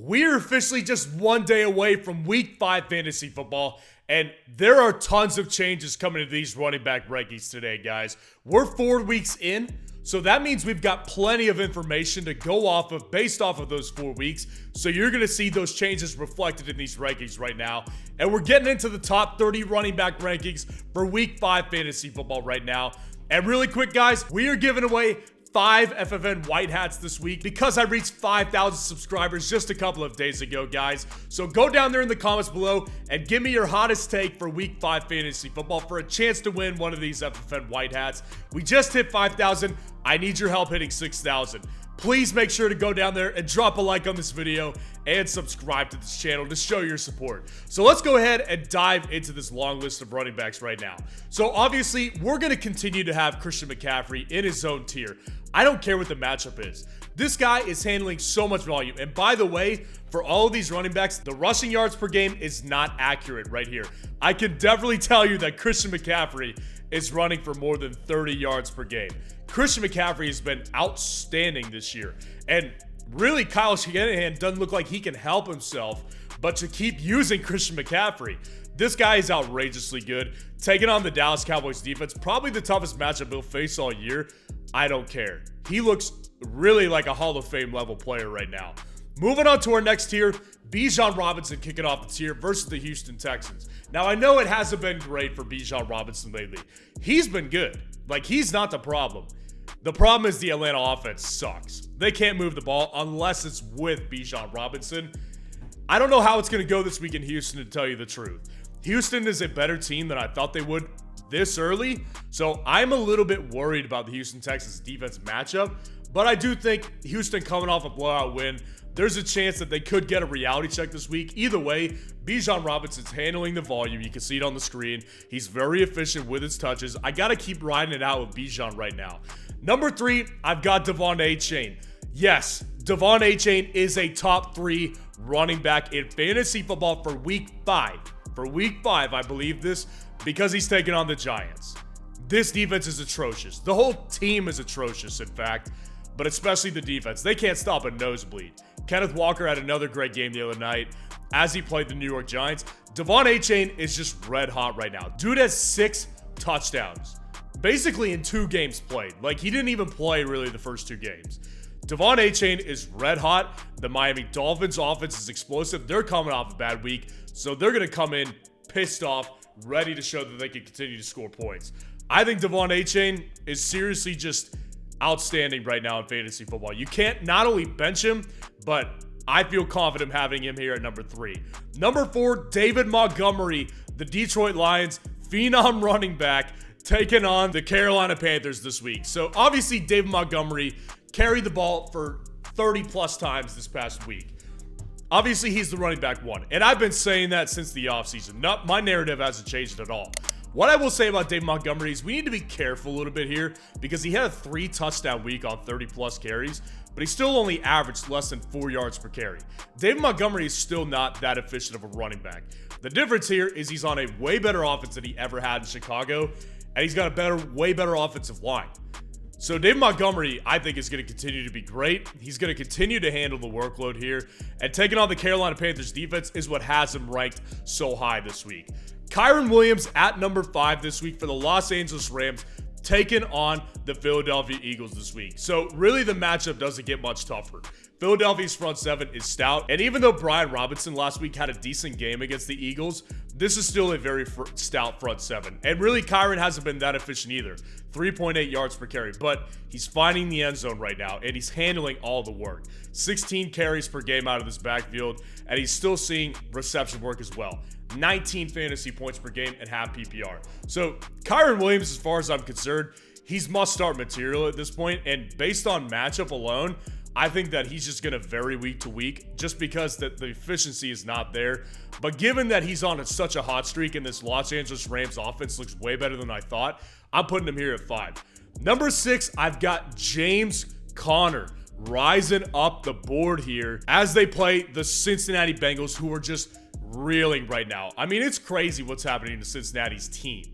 We're officially just one day away from Week 5 fantasy football, and there are tons of changes coming to these running back rankings today, guys. We're 4 weeks in, so that means we've got plenty of information to go off of based off of those 4 weeks. So you're going to see those changes reflected in these rankings right now. And we're getting into the top 30 running back rankings for Week 5 fantasy football right now. And really quick, guys, we are giving away 5 FFN white hats this week because I reached 5,000 subscribers just a couple of days ago, guys. So go down there in the comments below and give me your hottest take for Week 5 fantasy football for a chance to win one of these FFN white hats. We just hit 5,000. I need your help hitting 6,000. Please make sure to go down there and drop a like on this video and subscribe to this channel to show your support. So let's go ahead and dive into this long list of running backs right now. So obviously, we're going to continue to have Christian McCaffrey in his own tier. I don't care what the matchup is. This guy is handling so much volume. And by the way, for all of these running backs, the rushing yards per game is not accurate right here. I can definitely tell you that Christian McCaffrey is running for more than 30 yards per game. Christian McCaffrey has been outstanding this year. And really, Kyle Shanahan doesn't look like he can help himself but to keep using Christian McCaffrey. This guy is outrageously good. Taking on the Dallas Cowboys defense, probably the toughest matchup he'll face all year. I don't care. He looks really like a Hall of Fame level player right now. Moving on to our next tier, Bijan Robinson kicking off the tier versus the Houston Texans. Now, I know it hasn't been great for Bijan Robinson lately. He's been good. Like, he's not the problem. The problem is the Atlanta offense sucks. They can't move the ball unless it's with Bijan Robinson. I don't know how it's going to go this week in Houston, to tell you the truth. Houston is a better team than I thought they would this early, so I'm a little bit worried about the Houston Texans defense matchup, but I do think Houston coming off a blowout win, there's a chance that they could get a reality check this week. Either way, Bijan Robinson's handling the volume. You can see it on the screen. He's very efficient with his touches. I got to keep riding it out with Bijan right now. Number 3, I've got Devon Achane. Yes, Devon Achane is a top 3 running back in fantasy football for Week 5. For Week 5, I believe this because he's taking on the Giants. This defense is atrocious. The whole team is atrocious, in fact, but especially the defense. They can't stop a nosebleed. Kenneth Walker had another great game the other night as he played the New York Giants. Devon Achane is just red hot right now. Dude has 6 touchdowns, basically in 2 games played. Like, he didn't even play really the first 2 games. Devon Achane is red hot. The Miami Dolphins offense is explosive. They're coming off a bad week, so they're going to come in pissed off, ready to show that they can continue to score points. I think Devon Achane is seriously just outstanding right now in fantasy football. You can't not only bench him, but I feel confident having him here at number 3. Number 4, David Montgomery, the Detroit Lions phenom running back, taking on the Carolina Panthers this week. So obviously David Montgomery carried the ball for 30 plus times this past week. Obviously, he's the running back 1, and I've been saying that since the offseason. My narrative hasn't changed at all. What I will say about David Montgomery is we need to be careful a little bit here because he had a 3 touchdown week on 30 plus carries, but he still only averaged less than 4 yards per carry. David Montgomery is still not that efficient of a running back. The difference here is he's on a way better offense than he ever had in Chicago, and he's got a way better offensive line. So David Montgomery, I think, is going to continue to be great. He's going to continue to handle the workload here. And taking on the Carolina Panthers defense is what has him ranked so high this week. Kyren Williams at number 5 this week for the Los Angeles Rams, taking on the Philadelphia Eagles this week. So really the matchup doesn't get much tougher. Philadelphia's front 7 is stout, and even though Brian Robinson last week had a decent game against the Eagles, this is still a very stout front 7. And really, Kyren hasn't been that efficient either. 3.8 yards per carry, but he's finding the end zone right now, and he's handling all the work. 16 carries per game out of this backfield, and he's still seeing reception work as well. 19 fantasy points per game and half PPR. So Kyren Williams, as far as I'm concerned, he's must-start material at this point, and based on matchup alone, I think that he's just going to vary week to week just because the efficiency is not there. But given that he's on such a hot streak and this Los Angeles Rams offense looks way better than I thought, I'm putting him here at 5. Number 6, I've got James Conner rising up the board here as they play the Cincinnati Bengals, who are just reeling right now. I mean, it's crazy what's happening to Cincinnati's team.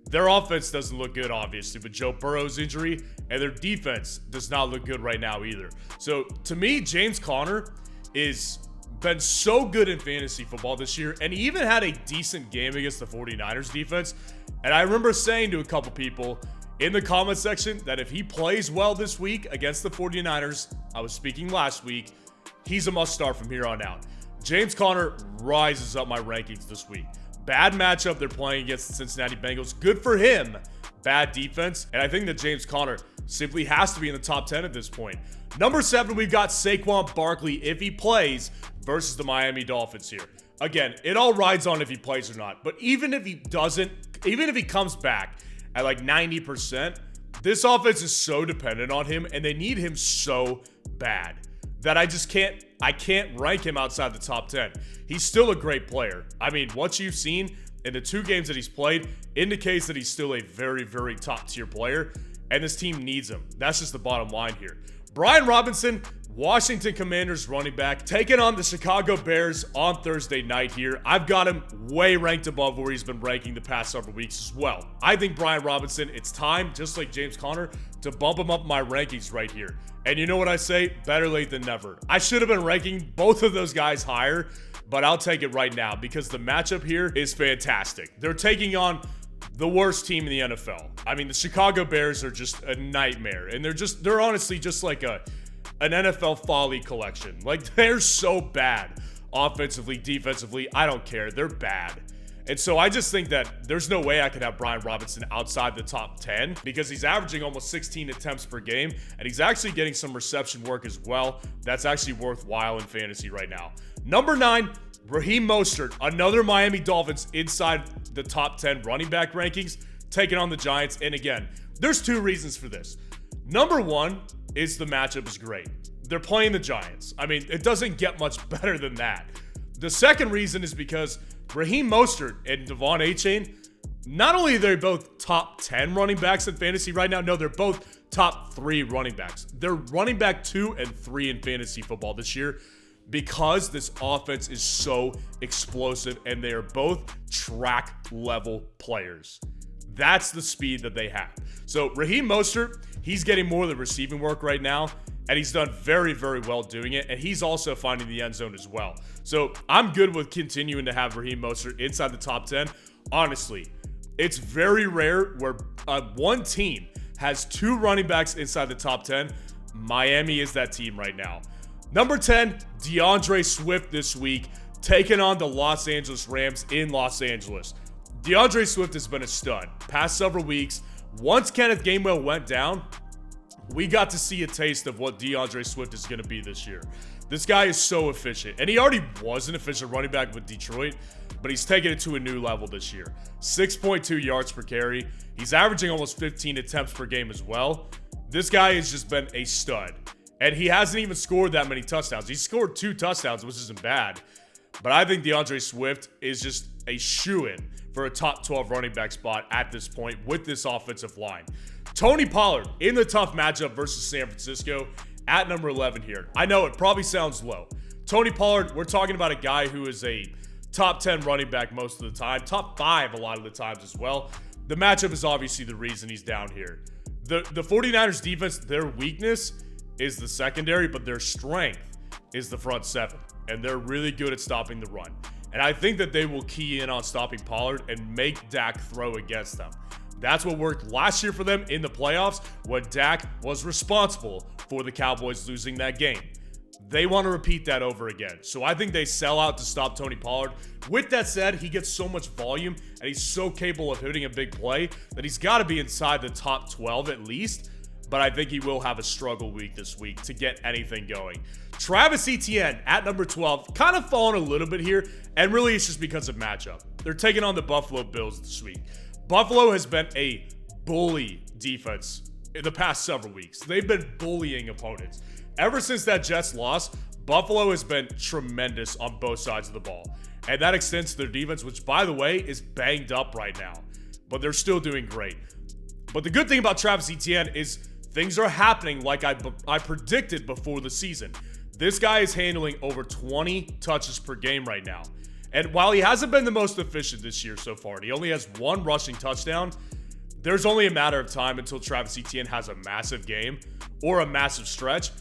Their offense doesn't look good, obviously, with Joe Burrow's injury, and their defense does not look good right now either. So, to me, James Conner is been so good in fantasy football this year, and he even had a decent game against the 49ers defense. And I remember saying to a couple people in the comment section that if he plays well this week against the 49ers, I was speaking last week, he's a must start from here on out. James Conner rises up my rankings this week. Bad matchup they're playing against the Cincinnati Bengals. Good for him. Bad defense. And I think that James Conner simply has to be in the top 10 at this point. Number 7, we've got Saquon Barkley if he plays versus the Miami Dolphins here. Again, it all rides on if he plays or not. But even if he doesn't, even if he comes back at like 90%, this offense is so dependent on him and they need him so bad that I can't rank him outside the top 10. He's still a great player. I mean, what you've seen in the 2 games that he's played indicates that he's still a very, very top tier player, and this team needs him. That's just the bottom line here. Brian Robinson, Washington Commanders running back, taking on the Chicago Bears on Thursday night here. I've got him way ranked above where he's been ranking the past several weeks as well. I think Brian Robinson, it's time, just like James Conner, to bump him up in my rankings right here. And you know what I say? Better late than never. I should have been ranking both of those guys higher, but I'll take it right now because the matchup here is fantastic. They're taking on the worst team in the NFL. I mean, the Chicago Bears are just a nightmare, and they're honestly just like an NFL folly collection. Like, they're so bad offensively, defensively. I don't care. They're bad. And so I just think that there's no way I could have Brian Robinson outside the top 10 because he's averaging almost 16 attempts per game, and he's actually getting some reception work as well. That's actually worthwhile in fantasy right now. Number 9, Raheem Mostert, another Miami Dolphins inside the top 10 running back rankings, taking on the Giants. And again, there's 2 reasons for this. Number 1 is the matchup is great. They're playing the Giants. I mean, it doesn't get much better than that. The second reason is because Raheem Mostert and Devon Achane, not only are they both top 10 running backs in fantasy right now, no, they're both top 3 running backs. They're running back 2 and 3 in fantasy football this year because this offense is so explosive and they are both track level players. That's the speed that they have. So Raheem Mostert, he's getting more of the receiving work right now, and he's done very, very well doing it, and he's also finding the end zone as well. So I'm good with continuing to have Raheem Mostert inside the top 10. Honestly, it's very rare where one team has 2 running backs inside the top 10. Miami is that team right now. Number 10, DeAndre Swift this week, taking on the Los Angeles Rams in Los Angeles. DeAndre Swift has been a stud past several weeks. Once Kenneth Gainwell went down, we got to see a taste of what DeAndre Swift is going to be this year. This guy is so efficient, and he already was an efficient running back with Detroit, but he's taken it to a new level this year. 6.2 yards per carry. He's averaging almost 15 attempts per game as well. This guy has just been a stud, and he hasn't even scored that many touchdowns. He scored 2 touchdowns, which isn't bad, but I think DeAndre Swift is just a shoo-in for a top 12 running back spot at this point with this offensive line. Tony Pollard in the tough matchup versus San Francisco at number 11 here. I know it probably sounds low. Tony Pollard, we're talking about a guy who is a top 10 running back most of the time, top 5 a lot of the times as well. The matchup is obviously the reason he's down here. The 49ers defense, their weakness is the secondary, but their strength is the front 7, and they're really good at stopping the run. And I think that they will key in on stopping Pollard and make Dak throw against them. That's what worked last year for them in the playoffs when Dak was responsible for the Cowboys losing that game. They want to repeat that over again. So I think they sell out to stop Tony Pollard. With that said, he gets so much volume and he's so capable of hitting a big play that he's got to be inside the top 12 at least. But I think he will have a struggle week this week to get anything going. Travis Etienne at number 12, kind of falling a little bit here, and really it's just because of matchup. They're taking on the Buffalo Bills this week. Buffalo has been a bully defense in the past several weeks. They've been bullying opponents. Ever since that Jets loss, Buffalo has been tremendous on both sides of the ball. And that extends to their defense, which, by the way, is banged up right now. But they're still doing great. But the good thing about Travis Etienne is things are happening like I predicted before the season. This guy is handling over 20 touches per game right now. And while he hasn't been the most efficient this year so far, and he only has 1 rushing touchdown, there's only a matter of time until Travis Etienne has a massive game or a massive stretch.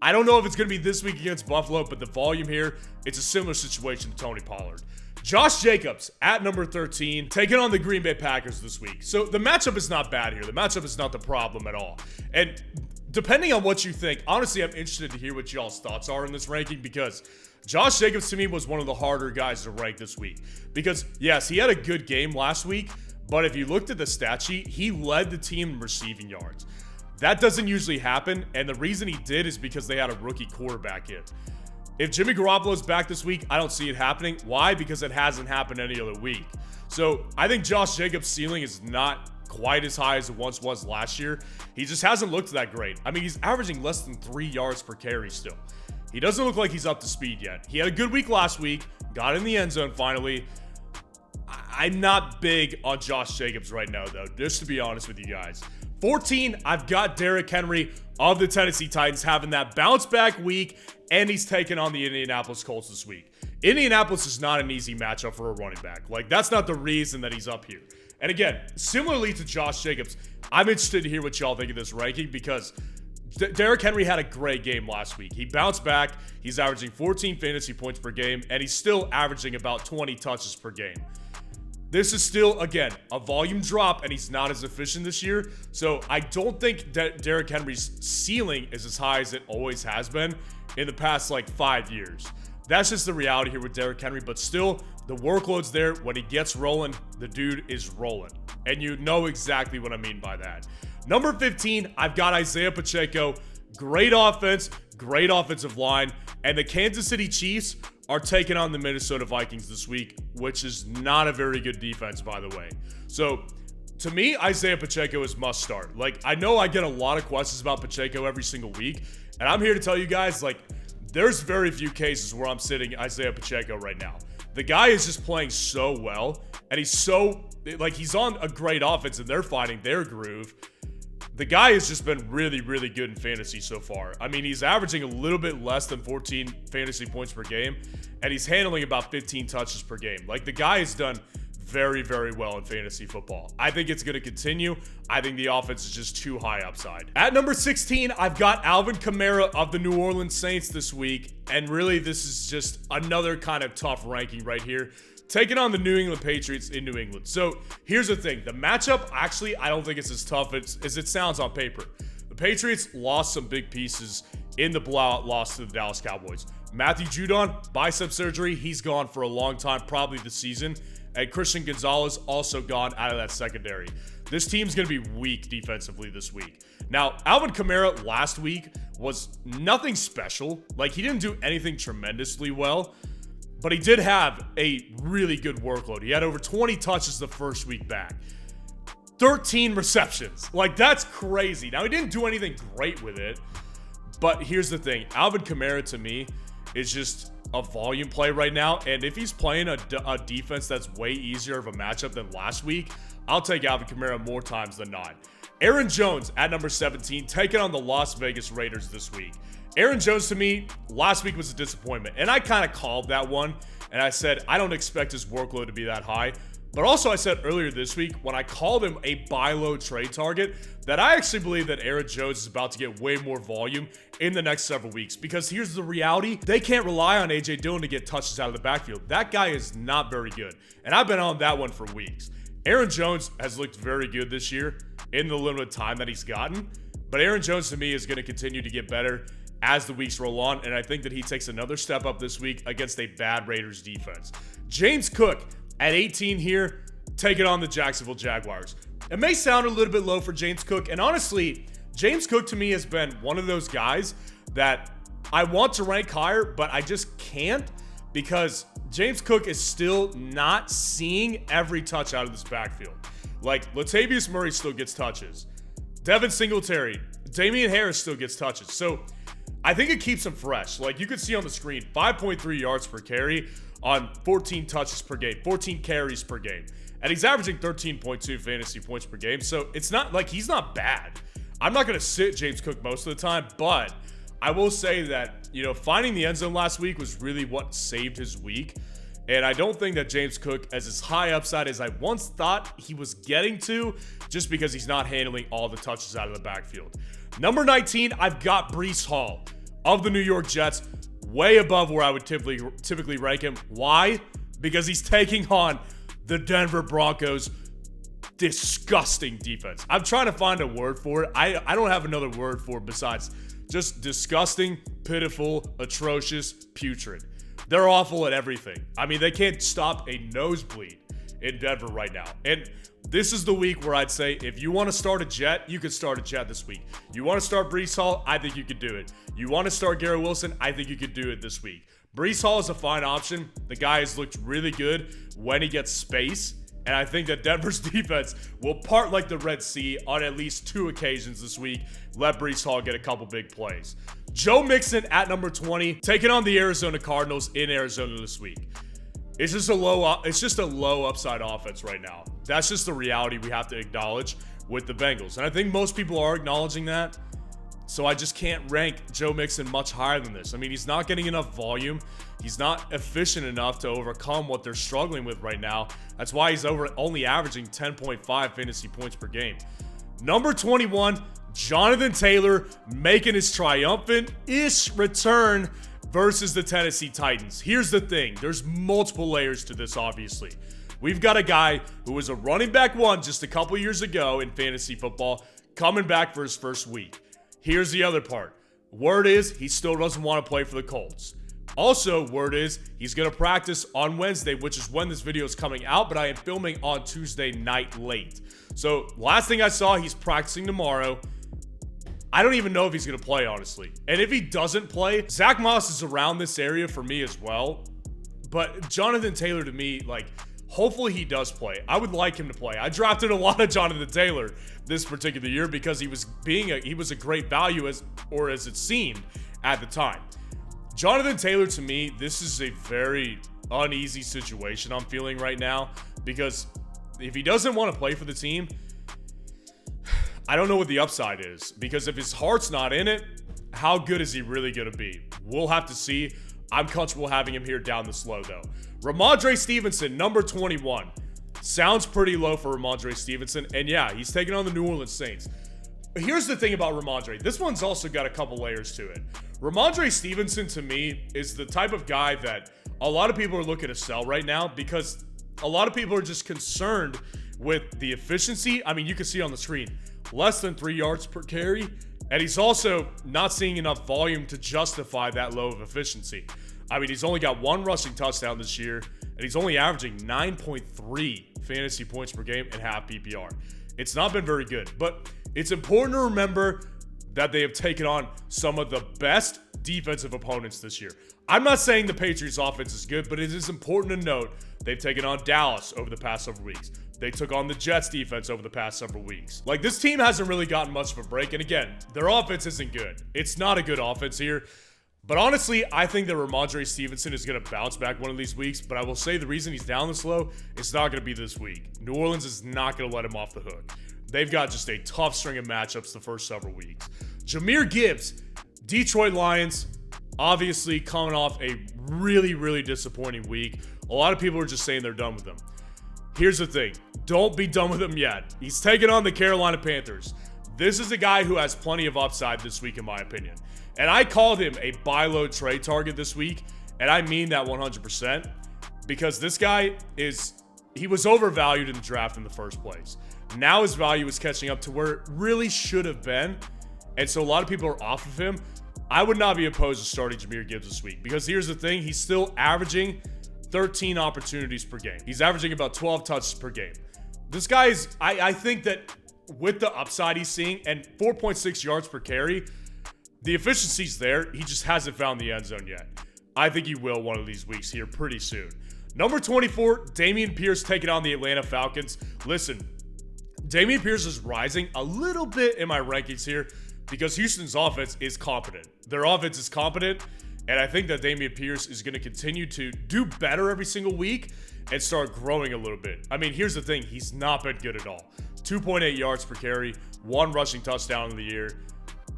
I don't know if it's going to be this week against Buffalo, but the volume here, it's a similar situation to Tony Pollard. Josh Jacobs at number 13, taking on the Green Bay Packers this week. So the matchup is not bad here. The matchup is not the problem at all. And depending on what you think, honestly, I'm interested to hear what y'all's thoughts are in this ranking, because Josh Jacobs to me was one of the harder guys to rank this week. Because yes, he had a good game last week, but if you looked at the stat sheet, he led the team in receiving yards. That doesn't usually happen, and the reason he did is because they had a rookie quarterback in. If Jimmy Garoppolo's back this week, I don't see it happening. Why? Because it hasn't happened any other week. So I think Josh Jacobs' ceiling is not quite as high as it once was last year. He just hasn't looked that great. I mean, he's averaging less than 3 yards per carry still. He doesn't look like he's up to speed yet. He had a good week last week, got in the end zone finally. I'm not big on Josh Jacobs right now, though, just to be honest with you guys. 14, I've got Derrick Henry of the Tennessee Titans having that bounce back week, and he's taking on the Indianapolis Colts this week. Indianapolis is not an easy matchup for a running back. Like, that's not the reason that he's up here. And again, similarly to Josh Jacobs, I'm interested to hear what y'all think of this ranking, because Derrick Henry had a great game last week. He bounced back. He's averaging 14 fantasy points per game, and he's still averaging about 20 touches per game. This is still, again, a volume drop, and he's not as efficient this year. So I don't think that Derrick Henry's ceiling is as high as it always has been in the past, 5 years. That's just the reality here with Derrick Henry, but still, the workload's there. When he gets rolling, the dude is rolling. And you know exactly what I mean by that. Number 15, I've got Isaiah Pacheco. Great offense, great offensive line, and the Kansas City Chiefs are taking on the Minnesota Vikings this week, which is not a very good defense, by the way. So, to me, Isaiah Pacheco is must start. I know I get a lot of questions about Pacheco every single week, and I'm here to tell you guys, there's very few cases where I'm sitting Isaiah Pacheco right now. The guy is just playing so well, and he's so, he's on a great offense, and they're finding their groove. The guy has just been really, really good in fantasy so far. I mean, he's averaging a little bit less than 14 fantasy points per game, and he's handling about 15 touches per game. The guy has done very, very well in fantasy football. I think it's going to continue. I think the offense is just too high upside. At number 16, I've got Alvin Kamara of the New Orleans Saints this week, and really, this is just another kind of tough ranking right here, taking on the New England Patriots in New England. So here's the thing. The matchup, actually, I don't think it's as tough as it sounds on paper. The Patriots lost some big pieces in the blowout loss to the Dallas Cowboys. Matthew Judon, bicep surgery. He's gone for a long time, probably the season. And Christian Gonzalez also gone out of that secondary. This team's going to be weak defensively this week. Now, Alvin Kamara last week was nothing special. He didn't do anything tremendously well. But he did have a really good workload. He had over 20 touches the first week back. 13 receptions. That's crazy. Now, he didn't do anything great with it. But here's the thing. Alvin Kamara, to me, is just a volume play right now. And if he's playing a defense that's way easier of a matchup than last week, I'll take Alvin Kamara more times than not. Aaron Jones at number 17, taking on the Las Vegas Raiders this week. Aaron Jones, to me, last week was a disappointment, and I kind of called that one, and I said I don't expect his workload to be that high. But also I said earlier this week, when I called him a buy low trade target, that I actually believe that Aaron Jones is about to get way more volume in the next several weeks. Because here's the reality, they can't rely on A.J. Dillon to get touches out of the backfield. That guy is not very good, and I've been on that one for weeks. Aaron Jones has looked very good this year in the limited time that he's gotten, but Aaron Jones, to me, is going to continue to get better as the weeks roll on, and I think that he takes another step up this week against a bad Raiders defense. James Cook at 18 here, taking on the Jacksonville Jaguars. It may sound a little bit low for James Cook, and honestly, James Cook to me has been one of those guys that I want to rank higher, but I just can't, because James Cook is still not seeing every touch out of this backfield. Latavius Murray still gets touches. Devin Singletary, Damian Harris still gets touches. So I think it keeps him fresh. You could see on the screen, 5.3 yards per carry on 14 touches per game, 14 carries per game. And he's averaging 13.2 fantasy points per game. So it's not he's not bad. I'm not going to sit James Cook most of the time, but I will say that, finding the end zone last week was really what saved his week. And I don't think that James Cook is as high upside as I once thought he was getting to, just because he's not handling all the touches out of the backfield. Number 19, I've got Breece Hall of the New York Jets, way above where I would typically rank him. Why? Because he's taking on the Denver Broncos' disgusting defense. I'm trying to find a word for it. I don't have another word for it besides just disgusting, pitiful, atrocious, putrid. They're awful at everything. I mean, they can't stop a nosebleed in Denver right now. And this is the week where I'd say if you want to start a Jet, you could start a Jet this week. You want to start Breece Hall, I think you could do it. You want to start Garrett Wilson, I think you could do it this week. Breece Hall is a fine option. The guy has looked really good when he gets space. And I think that Denver's defense will part like the Red Sea on at least 2 occasions this week. Let Breece Hall get a couple big plays. Joe Mixon at number 20, taking on the Arizona Cardinals in Arizona this week. It's just a low upside offense right now. That's just the reality we have to acknowledge with the Bengals. And I think most people are acknowledging that. So I just can't rank Joe Mixon much higher than this. I mean, he's not getting enough volume. He's not efficient enough to overcome what they're struggling with right now. That's why he's only averaging 10.5 fantasy points per game. Number 21, Jonathan Taylor making his triumphant-ish return versus the Tennessee Titans. Here's the thing. There's multiple layers to this, obviously. We've got a guy who was a running back 1 just a couple years ago in fantasy football coming back for his first week. Here's the other part. Word is he still doesn't want to play for the Colts. Also, word is he's going to practice on Wednesday, which is when this video is coming out, but I am filming on Tuesday night late. So last thing I saw, he's practicing tomorrow. I don't even know if he's going to play, honestly. And if he doesn't play, Zach Moss is around this area for me as well. But Jonathan Taylor, to me, like, hopefully he does play. I would like him to play. I drafted a lot of Jonathan Taylor this particular year because he was a great value as it seemed at the time. Jonathan Taylor, to me, this is a very uneasy situation I'm feeling right now because if he doesn't want to play for the team, I don't know what the upside is because if his heart's not in it, how good is he really going to be? We'll have to see. I'm comfortable having him here down the slow, though. Ramondre Stevenson, number 21. Sounds pretty low for Ramondre Stevenson. And yeah, he's taking on the New Orleans Saints. But here's the thing about Ramondre. This one's also got a couple layers to it. Ramondre Stevenson, to me, is the type of guy that a lot of people are looking to sell right now because a lot of people are just concerned with the efficiency. I mean, you can see on the screen, less than 3 yards per carry. And he's also not seeing enough volume to justify that low of efficiency. I mean, he's only got 1 rushing touchdown this year, and he's only averaging 9.3 fantasy points per game in half PPR. It's not been very good, but it's important to remember that they have taken on some of the best defensive opponents this year. I'm not saying the Patriots offense is good, but it is important to note they've taken on Dallas over the past several weeks. They took on the Jets defense over the past several weeks. Like, this team hasn't really gotten much of a break. And again, their offense isn't good. It's not a good offense here. But honestly, I think that Ramondre Stevenson is going to bounce back one of these weeks. But I will say the reason he's down this low, it's not going to be this week. New Orleans is not going to let him off the hook. They've got just a tough string of matchups the first several weeks. Jahmyr Gibbs, Detroit Lions, obviously coming off a really, really disappointing week. A lot of people are just saying they're done with him. Here's the thing. Don't be done with him yet. He's taking on the Carolina Panthers. This is a guy who has plenty of upside this week, in my opinion. And I called him a buy low trade target this week. And I mean that 100%. Because this guy he was overvalued in the draft in the first place. Now his value is catching up to where it really should have been. And so a lot of people are off of him. I would not be opposed to starting Jahmyr Gibbs this week. Because here's the thing. He's still averaging 13 opportunities per game. He's averaging about 12 touches per game. This guy is, I think that with the upside he's seeing and 4.6 yards per carry, the efficiency's there. He just hasn't found the end zone yet. I think he will one of these weeks here pretty soon. Number 24, Dameon Pierce taking on the Atlanta Falcons. Listen, Dameon Pierce is rising a little bit in my rankings here because Houston's offense is competent. Their offense is competent. And I think that Dameon Pierce is going to continue to do better every single week and start growing a little bit. I mean, here's the thing. He's not been good at all. 2.8 yards per carry, 1 rushing touchdown in the year.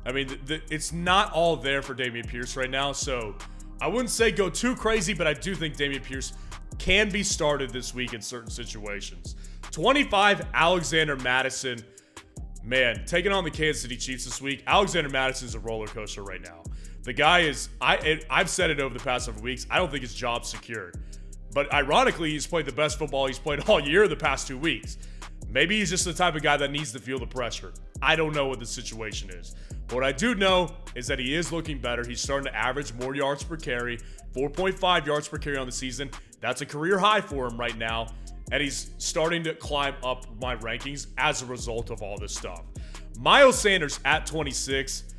I mean, it's not all there for Dameon Pierce right now. So I wouldn't say go too crazy, but I do think Dameon Pierce can be started this week in certain situations. 25, Alexander Mattison. Man, taking on the Kansas City Chiefs this week. Alexander Madison's a roller coaster right now. The guy is, I've said it over the past several weeks, I don't think his job's secure. But ironically, he's played the best football he's played all year the past 2 weeks. Maybe he's just the type of guy that needs to feel the pressure. I don't know what the situation is. But what I do know is that he is looking better. He's starting to average more yards per carry, 4.5 yards per carry on the season. That's a career high for him right now. And he's starting to climb up my rankings as a result of all this stuff. Miles Sanders at 26.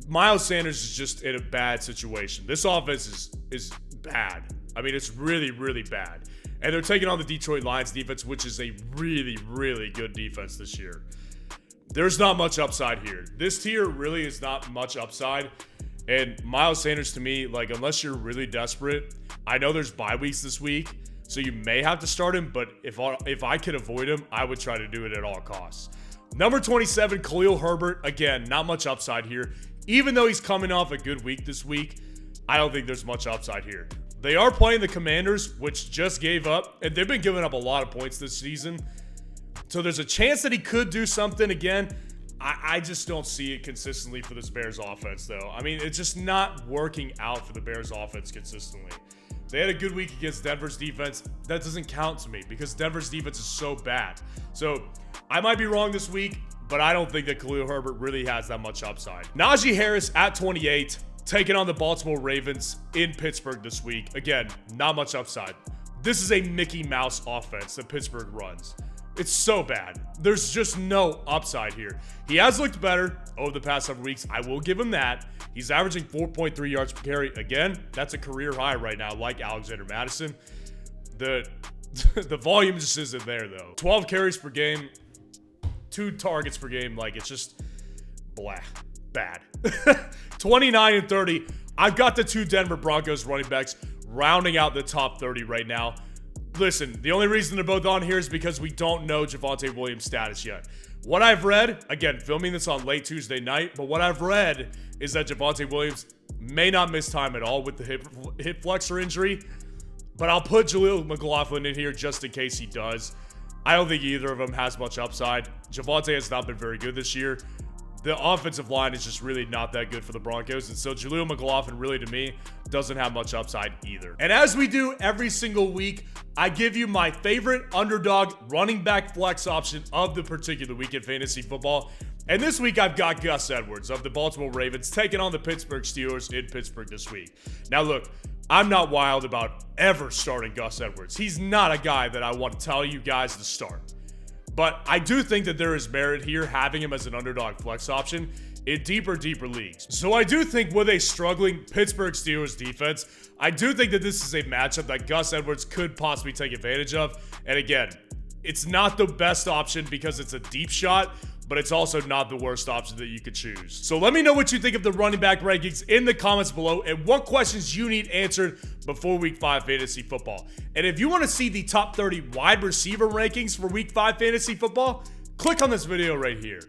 Miles Sanders is just in a bad situation. This offense is bad. I mean, it's really, really bad. And they're taking on the Detroit Lions defense, which is a really, really good defense this year. There's not much upside here. This tier really is not much upside. And Miles Sanders, to me, like, unless you're really desperate, I know there's bye weeks this week, so you may have to start him, but if I could avoid him, I would try to do it at all costs. Number 27, Khalil Herbert. Again, not much upside here. Even though he's coming off a good week this week, I don't think there's much upside here. They are playing the Commanders, which just gave up, and they've been giving up a lot of points this season. So there's a chance that he could do something again. I just don't see it consistently for this Bears offense, though. I mean, it's just not working out for the Bears offense consistently. They had a good week against Denver's defense. That doesn't count to me because Denver's defense is so bad. So I might be wrong this week, but I don't think that Khalil Herbert really has that much upside. Najee Harris at 28, taking on the Baltimore Ravens in Pittsburgh this week. Again, not much upside. This is a Mickey Mouse offense that Pittsburgh runs. It's so bad. There's just no upside here. He has looked better over the past several weeks. I will give him that. He's averaging 4.3 yards per carry. Again, that's a career high right now, like Alexander Madison. The volume just isn't there, though. 12 carries per game, 2 targets per game. Like, it's just bad. 29 and 30. I've got the 2 Denver Broncos running backs rounding out the top 30 right now. Listen, the only reason they're both on here is because we don't know Javonte Williams' status yet. What I've read, again, filming this on late Tuesday night, but what I've read is that Javonte Williams may not miss time at all with the hip flexor injury, but I'll put Jaleel McLaughlin in here just in case he does. I don't think either of them has much upside. Javonte has not been very good this year. The offensive line is just really not that good for the Broncos, and so Jaleel McLaughlin really, to me, doesn't have much upside either. And as we do every single week, I give you my favorite underdog running back flex option of the particular week in fantasy football. And this week, I've got Gus Edwards of the Baltimore Ravens taking on the Pittsburgh Steelers in Pittsburgh this week. Now, look, I'm not wild about ever starting Gus Edwards. He's not a guy that I want to tell you guys to start. But I do think that there is merit here having him as an underdog flex option in deeper leagues. So I do think with a struggling Pittsburgh Steelers defense, I do think that this is a matchup that Gus Edwards could possibly take advantage of. And again, it's not the best option because it's a deep shot, but it's also not the worst option that you could choose. So let me know what you think of the running back rankings in the comments below and what questions you need answered before Week 5 Fantasy Football. And if you want to see the top 30 wide receiver rankings for Week 5 Fantasy Football, click on this video right here.